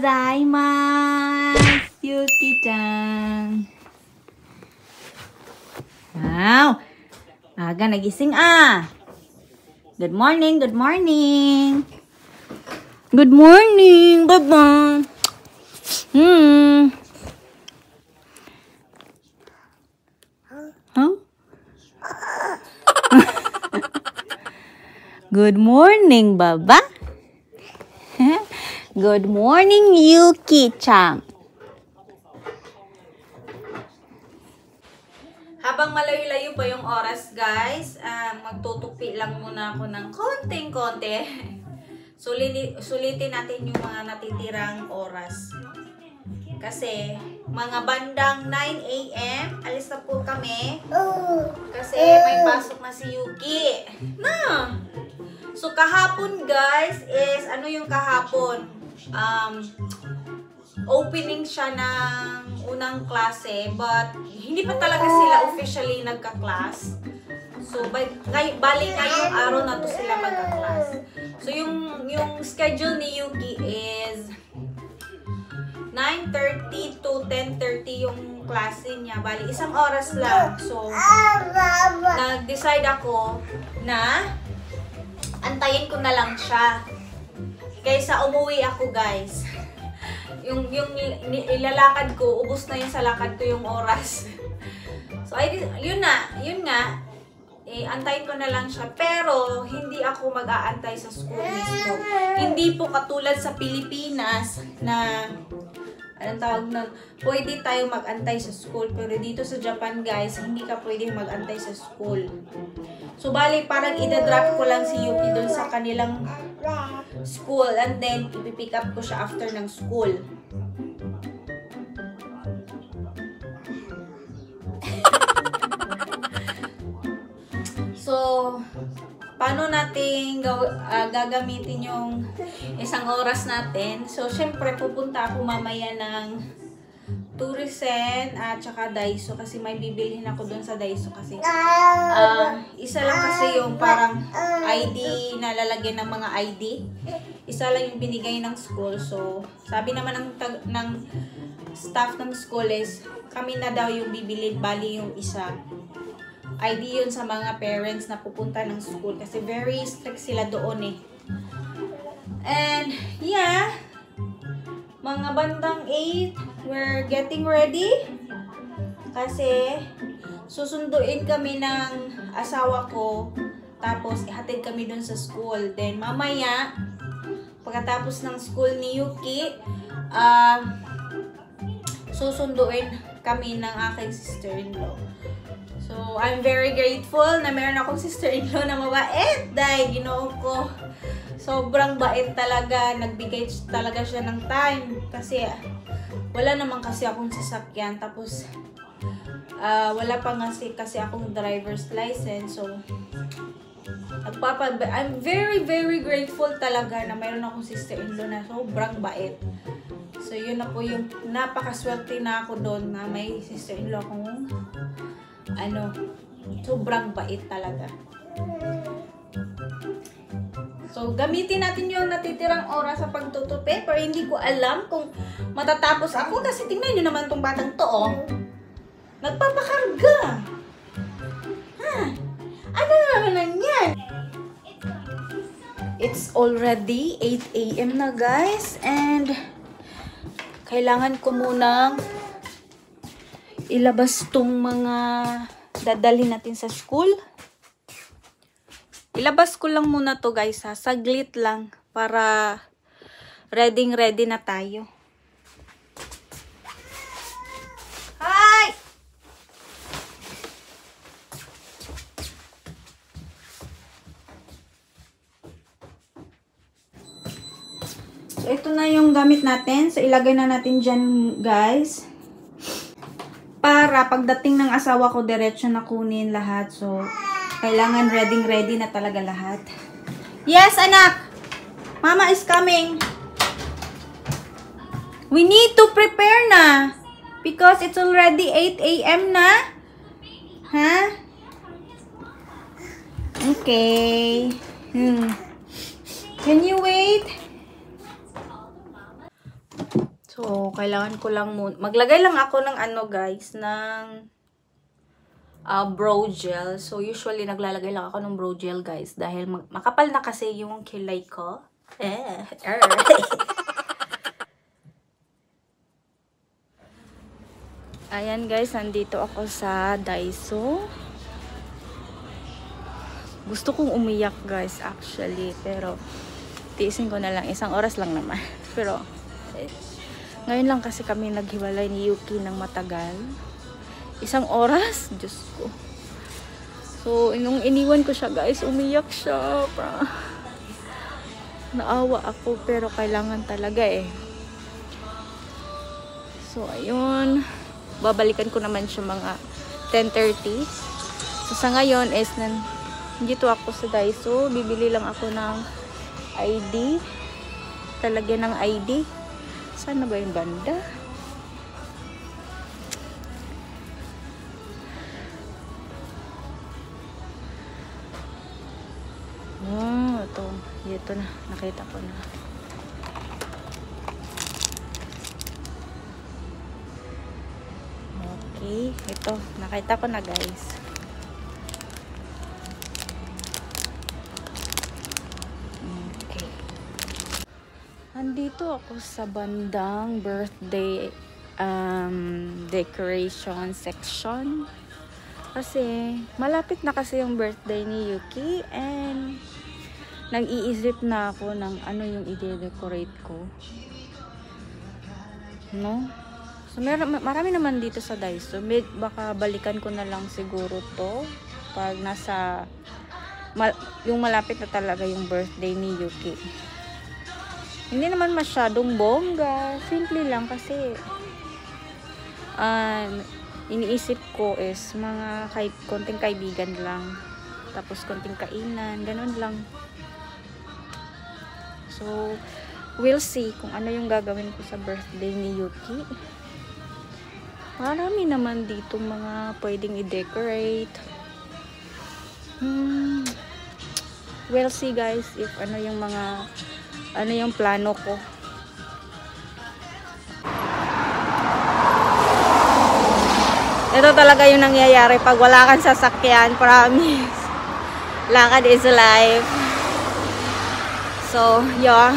gozaimasu, Yuki-chan. Wow. Aga nagising ah. Good morning, good morning. Good morning, baba. Huh? Good morning, baba. Good morning, Yuki-chan. Habang malayo-layo pa yung oras, guys, magtutupi lang muna ako ng konting-konti. Sulitin natin yung mga natitirang oras. Kasi, mga bandang 9 AM, alis na po kami. Kasi, may pasok na si Yuki. Na! So, kahapon, guys, is, ano yung kahapon? Opening siya ng unang klase, but hindi pa talaga sila officially nagka-class. So, bali ngayong araw na to sila magka-class. So, yung schedule ni Yuki is 9:30 to 10:30 yung klase niya. Bali, isang oras lang. So, nag-decide ako na antayin ko na lang siya. Kaysa umuwi ako, guys. Yung ilalakad ko, ubos na yun sa lakad ko yung oras. So, yun nga, antayin ko na lang siya. Pero, hindi ako mag-aantay sa school mismo. Hindi po katulad sa Pilipinas na, anong tawag nun, pwede tayo mag-antay sa school. Pero dito sa Japan, guys, hindi ka pwede mag-antay sa school. So, bali, parang idadrop ko lang si Yuki dun sa kanilang school. And then, ipipick up ko siya after ng school. So, paano natin gagamitin yung isang oras natin? So, syempre, pupunta ako mamaya ng Tourisen at saka Daiso kasi may bibilhin ako dun sa Daiso kasi isa lang kasi yung parang ID na lalagyan ng mga ID. Isa lang yung binigay ng school. So, sabi naman ng staff ng school is kami na daw yung bibili, bali yung isa. ID yun sa mga parents na pupunta ng school kasi very strict sila doon eh. And yeah, mga bandang 8, we're getting ready kasi susunduin kami ng asawa ko tapos ihatid kami dun sa school. Then mamaya, pagkatapos ng school ni Yuki, susunduin kami ng aking sister-in-law. So, I'm very grateful na meron akong sister-in-law na mabait dahil ginoo ko. Sobrang bait talaga. Nagbigay talaga siya ng time. Kasi, wala naman kasi akong sasakyan. Tapos, wala pa kasi akong driver's license. So, I'm very, very grateful talaga na meron akong sister-in-law na sobrang bait. So, yun na po yung napakaswerte na ako doon na may sister-in-law akong sobrang bait talaga. So, gamitin natin yung natitirang oras sa pagtutupi. Pero hindi ko alam kung matatapos ako kasi tingnan nyo naman tong batang to, oh. Nagpapakarga. Ha? Ano naman yan? It's already 8 AM na, guys. And kailangan ko munang ilabas tong mga dadalhin natin sa school. Ilabas ko lang muna to, guys, ha. Saglit lang para ready na tayo. Hi! So, ito na yung gamit natin. So, ilagay na natin dyan, guys. Para pagdating ng asawa ko, diretso na kunin lahat. So, kailangan ready na talaga lahat. Yes, anak! Mama is coming. We need to prepare na. Because it's already 8 AM na. Ha? Okay. Can you wait? So, kailangan ko lang maglagay lang ako ng ano guys, ng brow gel. So, usually naglalagay lang ako ng brow gel guys. Dahil makapal na kasi yung kilay ko. Ayan guys, nandito ako sa Daiso. Gusto kong umiyak guys actually. Pero, tiisin ko na lang. 1 oras lang naman. Pero, ngayon lang kasi kami naghiwalay ni Yuki ng matagal. 1 oras? Diyos ko. So, nung iniwan ko siya guys, umiyak siya. Naawa ako pero kailangan talaga eh. So, ayun. Babalikan ko naman siya mga 10:30. So, sa ngayon is dito ako sa Daiso. Bibili lang ako ng ID. Talagyan ng ID. Saan na ba yung banda? Oh, ito. Dito na. Nakita ko na. Okay. Ito. Nakita ko na guys. Okay. Andito ako sa bandang birthday decoration section. Kasi malapit na kasi yung birthday ni Yuki and nag-iisip na ako ng ano yung i-decorate ko. No? So marami naman dito sa Daiso. Baka balikan ko na lang siguro to pag nasa yung malapit na talaga yung birthday ni Yuki. Hindi naman masyadong bongga. Simple lang kasi iniisip ko is mga konting kaibigan lang. Tapos konting kainan. Ganun lang. So, we'll see kung ano yung gagawin ko sa birthday ni Yuki. Marami naman dito mga pwedeng i-decorate. We'll see guys if ano yung plano ko. Ito talaga yung nangyayari pag wala kang sasakyan, promise. Lakad is life. So, yeah.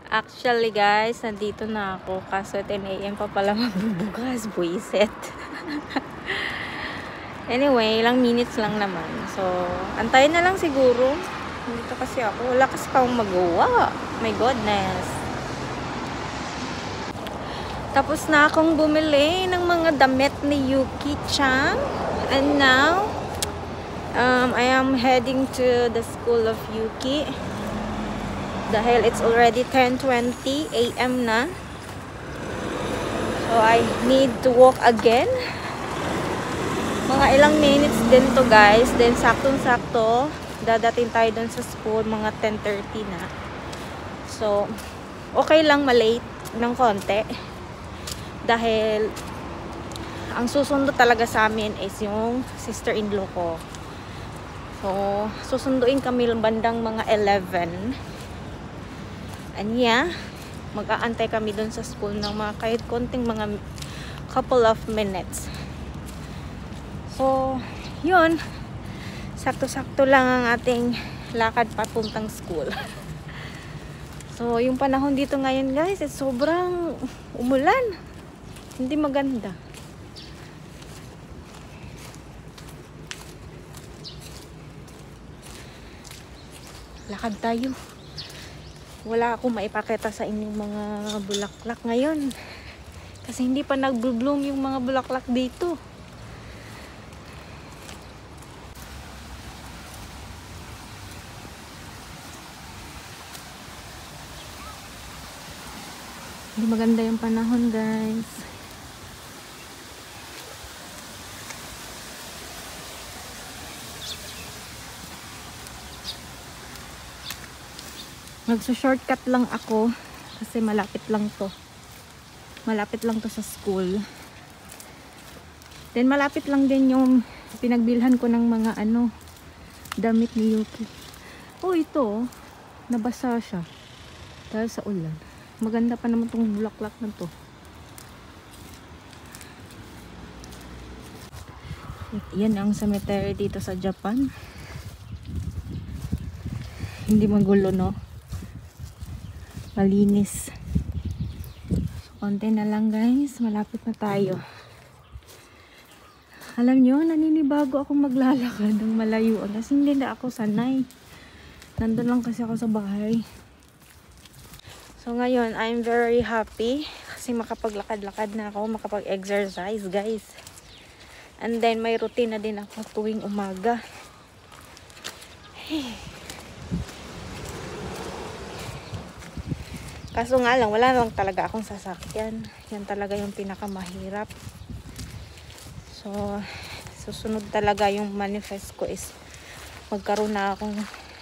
Actually guys, nandito na ako. Kaso 10 AM pa pala magbubukas. Buisit. Anyway, ilang minutes lang naman. So, antayin na lang siguro. Dito kasi ako. Wala kasi akong magawa. My goodness. Tapos na akong bumili ng mga damit ni Yuki-chan. And now, I am heading to the school of Yuki. Dahil it's already 10:20 AM na. So, I need to walk again. Mga ilang minutes din to guys. Then, saktong-sakto. Dadating tayo dun sa school. Mga 10:30 na. So, okay lang malate ng konti. Dahil, ang susundo talaga sa amin is yung sister-in-law ko. So, susunduin kami bandang mga 11. And yeah, mag-aantay kami dun sa school ng mga kahit konting mga couple of minutes. So, yun. Sakto-sakto lang ang ating lakad papuntang school. So, yung panahon dito ngayon guys, sobrang umulan. Hindi maganda. Lakad tayo. Wala akong maipakita sa inyong mga bulaklak ngayon. Kasi hindi pa nag-bloom yung mga bulaklak dito. Hindi maganda yung panahon guys. Magso-shortcut lang ako kasi malapit lang to. Malapit lang to sa school. Then malapit lang din yung pinagbilhan ko ng mga damit ni Yuki. Oh, ito. nabasa siya dahil sa ulan. Maganda pa naman tong bulaklak na to. Yan ang cemetery dito sa Japan. Hindi magulo, no? Malinis. So, konti na lang guys, malapit na tayo. Alam nyo, naninibago akong maglalakad ng malayuan kasi hindi na ako sanay. Nandun lang kasi ako sa bahay. So ngayon, I'm very happy kasi makapaglakad-lakad na ako, makapag-exercise guys. And then may routine na din ako tuwing umaga. Kaso nga lang, wala lang talaga akong sasakyan. Yan talaga yung pinakamahirap. So, susunod talaga yung manifest ko is magkaroon na akong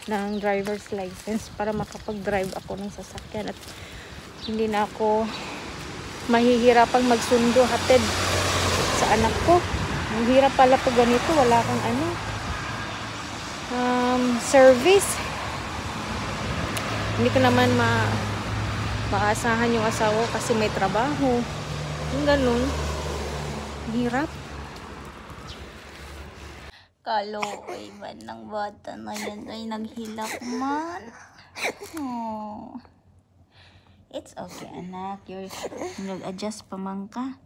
ng driver's license para makapag-drive ako ng sasakyan at hindi na ako mahihirapang magsundo hatid sa anak ko. Ang hirap pala pag ganito, wala kang service. Hindi ko naman maasahan yung asawa kasi may trabaho. Yung ganun. Hirap. Kaloy ba ng bata na yan ay naghilak man? Oh. It's okay, anak. You're nag-adjust pa man ka.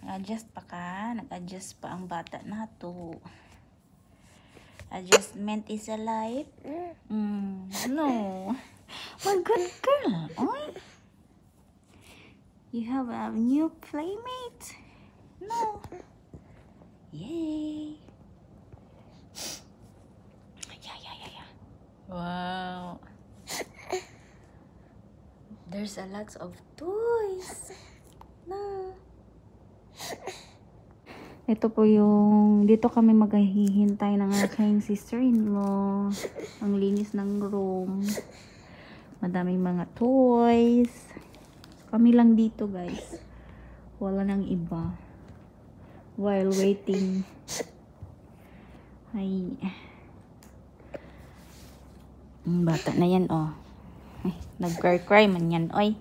Adjust pa ka. Nag-adjust pa ang bata na to. Adjustment is a life. No. Well, good girl. Oy. You have a new playmate? No. Yay! Yeah. Wow. There's a lot of toys. No. Ito po yung, dito kami maghihintay ng aking sister-in-law. Ang linis ng room. Madaming mga toys. Kami lang dito guys. Wala nang iba. While waiting. Ay. Bata na yan, oh. Ay, nag-cry man yan, oy.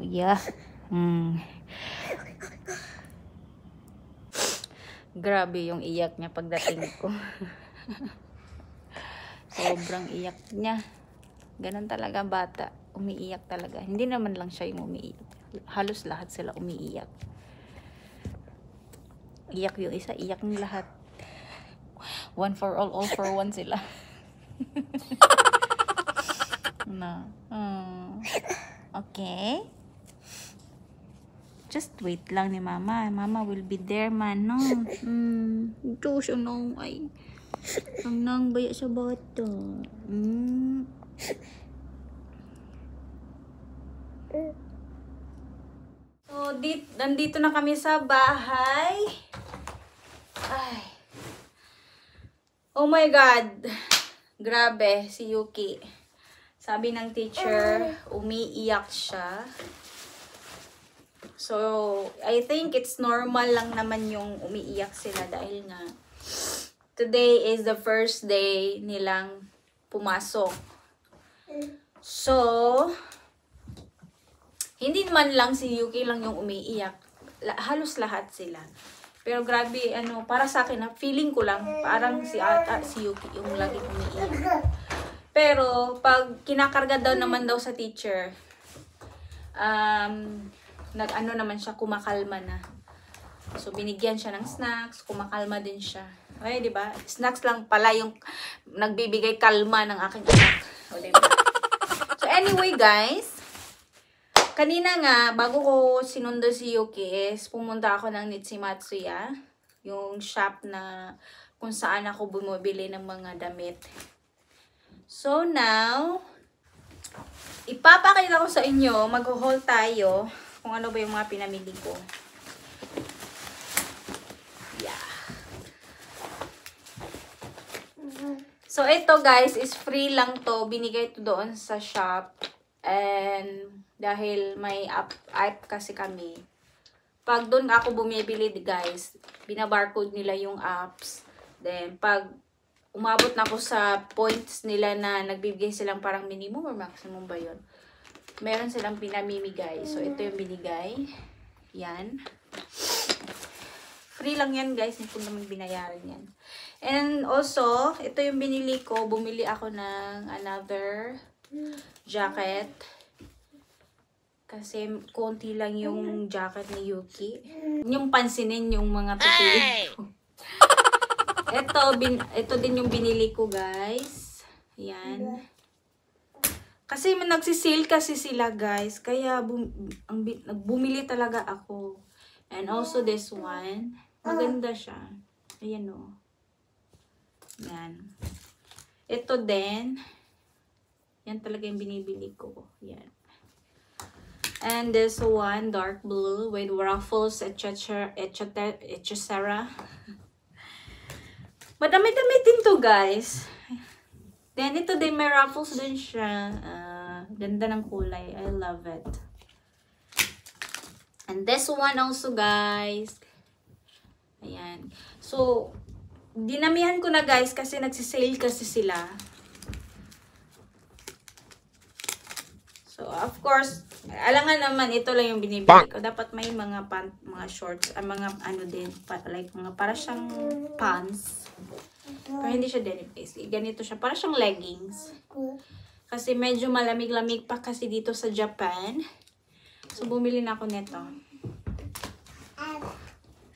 Yeah. Grabe yung iyak niya pagdating ko. Sobrang iyak niya. Ganun talaga bata. Umiiyak talaga. Hindi naman lang siya yung umiiyak. Halos lahat sila umiiyak. Iyak yung isa, iyak ng lahat. One for all for one sila. Na. Okay. Just wait lang ni mama. Mama will be there man, no? Ito siya nung ay. Ang nangbaya sa bata. So, nandito na kami sa bahay. Ay. Oh my God. Grabe, si Yuki. Sabi ng teacher, umiiyak siya. So, I think it's normal lang naman yung umiiyak sila dahil nga today is the first day nilang pumasok. So, hindi man lang si Yuki lang yung umiiyak. Halos lahat sila. Pero grabe, para sa akin, feeling ko lang, parang si Yuki yung lagi umiiyak. Pero, pag kinakarga daw naman daw sa teacher, naman siya, kumakalma na. So, binigyan siya ng snacks, kumakalma din siya. Ay, di ba? Snacks lang pala yung nagbibigay kalma ng aking anak. O, di ba? So, anyway, guys, kanina nga, bago ko sinundo si Yuki is, pumunta ako ng Nichimatsuya, yung shop na kung saan ako bumibili ng mga damit. So now, ipapakita ko sa inyo, mag-haul tayo, kung ano ba yung mga pinamili ko. Yeah. So ito guys, is free lang to, binigay to doon sa shop. And dahil may app kasi kami, pag doon ako bumibili guys, binabarcode nila yung apps. Then pag umabot na ako sa points nila na nagbibigay silang parang minimum or maximum ba yun? Meron silang pinamimigay. So, ito yung binigay. Yan. Free lang yan, guys. Hindi ko naman binayaran yan. And also, ito yung binili ko. Bumili ako ng another jacket. Kasi konti lang yung jacket ni Yuki. Yung pansinin yung mga tutuin ko. Ito din yung binili ko, guys. Yan. Kasi nagsisale kasi sila, guys. Kaya bumili talaga ako. And also this one. Maganda siya. Ayan o. Yan. Ito din. Yan talaga yung binibili ko. Yan. And this one, dark blue with ruffles, etc. Madami-dami din to, guys. Then, ito din, may ruffles din siya. Ganda ng kulay. I love it. And this one also, guys. Ayan. So, dinamihan ko na, guys, kasi nagsisale kasi sila. So, of course, alangan naman, ito lang yung binibili ko. Dapat may mga shorts, mga ano din, like mga para siyang pants. Pero hindi siya denim paisley. Ganito siya, para siyang leggings. Kasi medyo malamig-lamig pa kasi dito sa Japan. So, bumili na ako nito.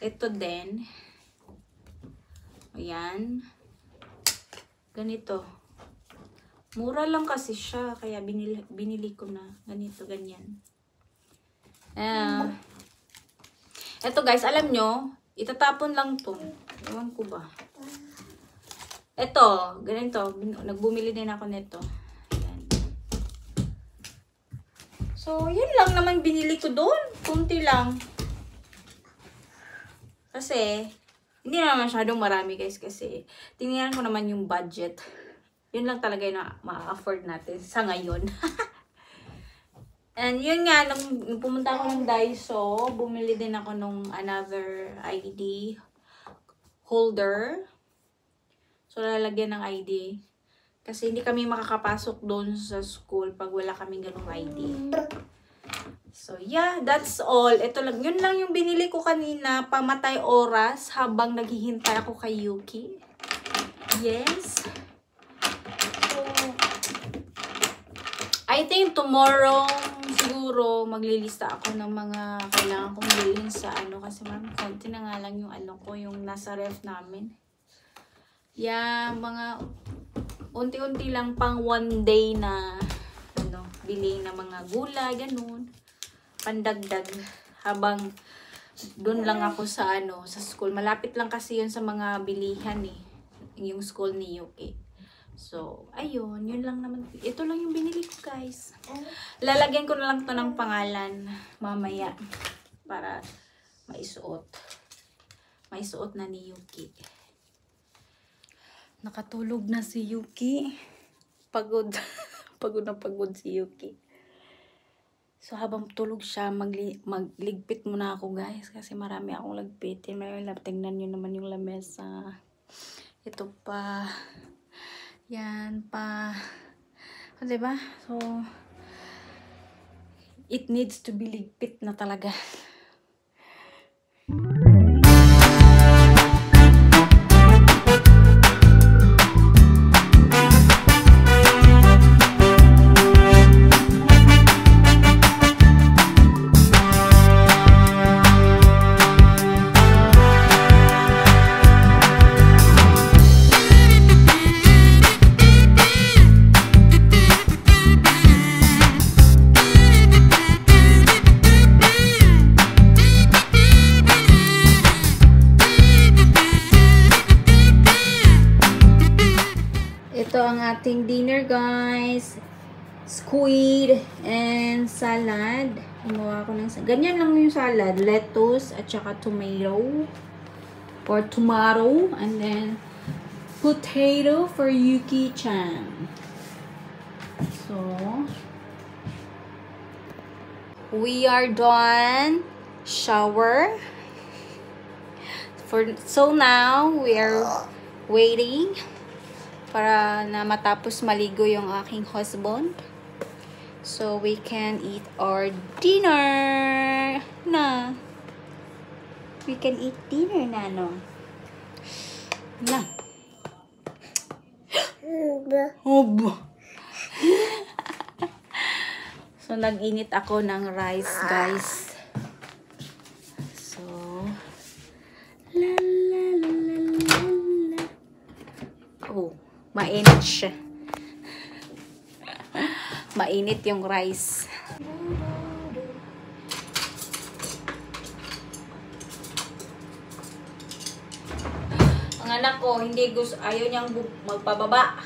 Ito din. Ayan. Ganito. Mura lang kasi siya, kaya binili ko na. Ganito, ganyan. Ito, guys, alam nyo, itatapon lang to. Ewan ko ba. Ito, ganito. Nagbumili din ako nito. Ayan. So, yun lang naman binili ko doon. Kunti lang. Kasi, hindi naman masyadong marami, guys. Kasi, tingnan ko naman yung budget. Yun lang talaga yung ma-afford natin sa ngayon. And yun nga, nung pumunta ako ng Daiso, bumili din ako nung another ID holder. So, lalagyan ng ID. Kasi hindi kami makakapasok doon sa school pag wala kaming ganung ID. So, yeah, that's all. Ito lang. Yun lang yung binili ko kanina. Pamatay oras habang naghihintay ako kay Yuki. Yes. I think tomorrow, siguro, maglilista ako ng mga kailangan kong bilhin sa ano. Kasi konti na nga lang yung ano ko, yung nasa ref namin. Yeah, mga unti-unti lang pang one day na ano, bilhin na mga gulay, ganun. Pandagdag. Habang doon lang ako sa ano, sa school. Malapit lang kasi yun sa mga bilihan eh. Yung school ni Yuki. So, ayun. Yun lang naman. Ito lang yung binili ko, guys. Lalagyan ko na lang to ng pangalan mamaya. Para maisuot. Maisuot na ni Yuki. Nakatulog na si Yuki. Pagod. Pagod na pagod si Yuki. So, habang tulog siya, magligpit muna ako, guys. Kasi marami akong lagpitin. Tingnan nyo naman yung lamesa. Ito pa. Yan pa. O, diba? So, it needs to be ligpit na talaga. Ito ang ating dinner, guys. Squid and salad. Gumawa ko ng ganyan lang yung salad. Lettuce at saka tomato. Or tomato. And then potato for Yuki-chan. So, we are done. Shower. So now, we are waiting para na matapos maligo yung aking husband. So, we can eat our dinner na. We can eat dinner na, no? Na. Obo. So, nag-init ako ng rice, guys. So, la la la la la la. Oh, mainit siya. Mainit yung rice. Ang anak ko, hindi gusto, ayaw niyang magpababa.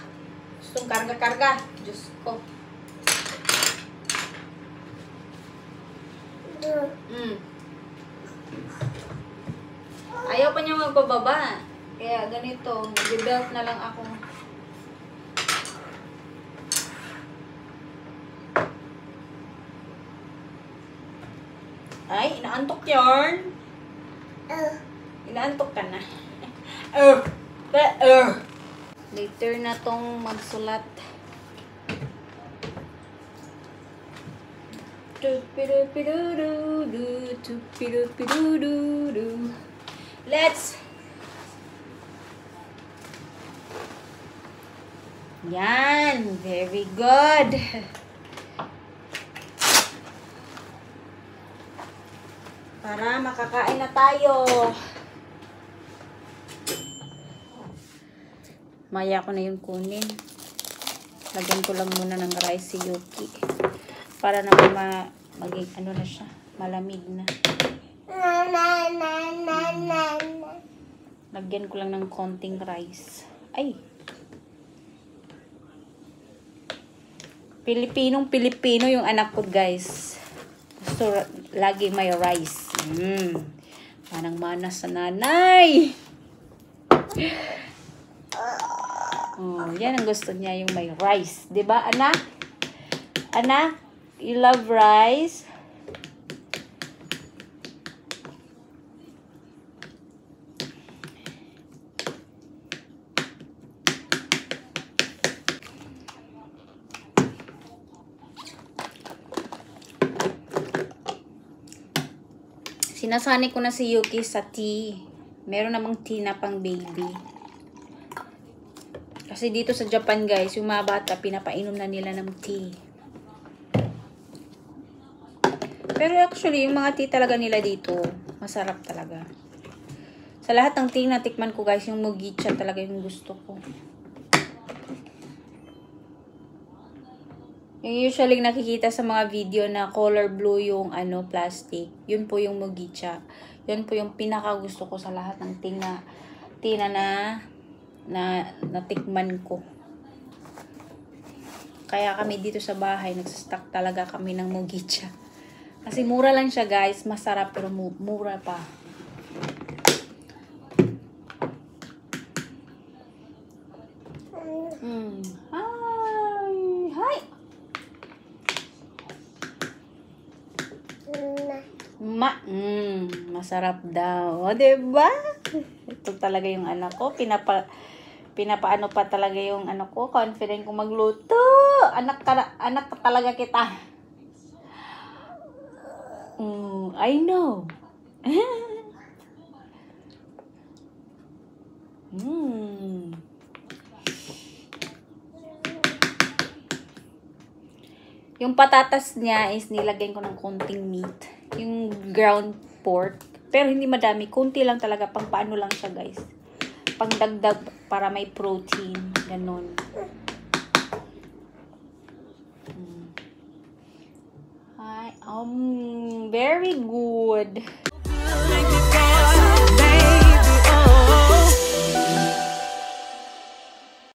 Gustong karga-karga. Diyos ko. Ayaw pa niya magpababa. Kaya ganito, nag-belt na lang ako. Ay, inaantok yarn. Inaantok ka na. Later na tong magsulat. Let's. Yan, very good. Para makakain na tayo. Maya ko na yung kunin. Lagyan ko lang muna ng rice si Yuki. Para naman maging ano na siya. Malamig na. Lagyan ko lang ng konting rice. Ay! Pilipinong-Pilipino yung anak ko, guys. Gusto lagi may rice. Manang-mana sa nanay. Oh, yan ang gusto niya, yung may rice. 'Di ba, anak? Anak, you love rice? Sinasani ko na si Yuki sa tea. Meron namang tea na pang baby. Kasi dito sa Japan, guys, yung mga bata, pinapainom na nila ng tea. Pero actually, yung mga tea talaga nila dito, masarap talaga. Sa lahat ng tea na tikman ko, guys, yung Mugicha talaga yung gusto ko. Yung usually nakikita sa mga video na color blue yung ano plastic, yun po yung Mugicha. Yun po yung pinaka gusto ko sa lahat ng tina na natikman ko. Kaya kami dito sa bahay, nagsastock talaga kami ng Mugicha. Kasi mura lang siya, guys, masarap pero mura pa. Hi! Masarap daw. O, diba? Ito talaga yung anak ko. Pinapaano pa talaga yung anak ko. Confident kong magluto. Anak talaga kita. I know. Yung patatas niya is nilagyan ko ng konting meat. Yung ground pork. Pero hindi madami. Kunti lang talaga. Pang paano lang siya, guys. Pang dagdag para may protein. Ganon. Very good.